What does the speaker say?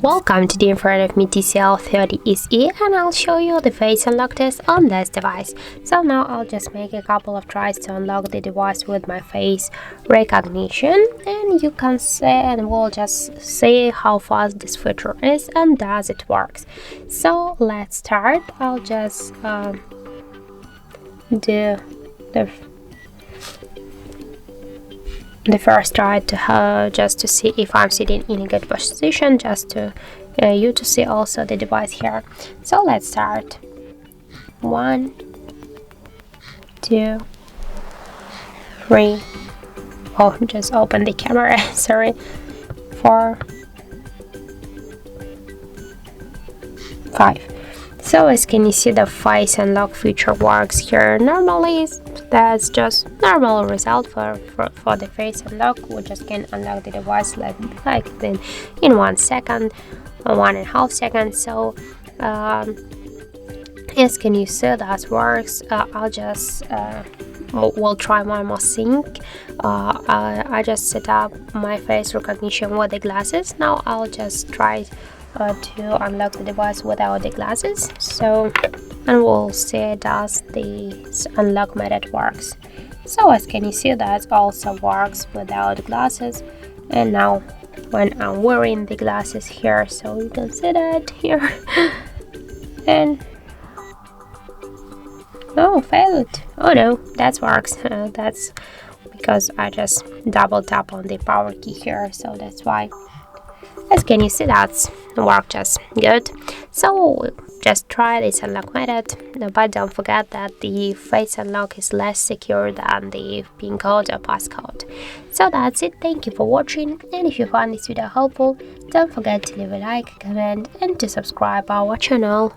Welcome to the in front of me TCL 30SE, and I'll show you the face unlock test on this device. So now I'll just make a couple of tries to unlock the device with my face recognition, and you can see, and we'll just see how fast this feature is and does it works. So let's start. I'll just do the first try to just to see if I'm sitting in a good position, just to you to see also the device here. So let's start. 1, 2, 3. Oh, just open the camera. Sorry. 4, 5. So as can you see, the face unlock feature works here normally. That's just normal result for the face unlock. We just can unlock the device like then in 1 second or 1.5 seconds. So as can you see, that works. I'll just we'll try one more thing. I just set up my face recognition with the glasses. Now I'll just try to unlock the device without the glasses. So, and we'll see does the unlock method works. So as can you see, that also works without glasses. And now when I'm wearing the glasses here, so you can see that here. And oh, failed. Oh no, that works. That's because I just double tap on the power key here, so that's why. As can you see, that's work just good. So just try this unlock method, but don't forget that the face unlock is less secure than the PIN code or passcode. So that's it. Thank you for watching, and if you found this video helpful, don't forget to leave a like, comment, and to subscribe our channel.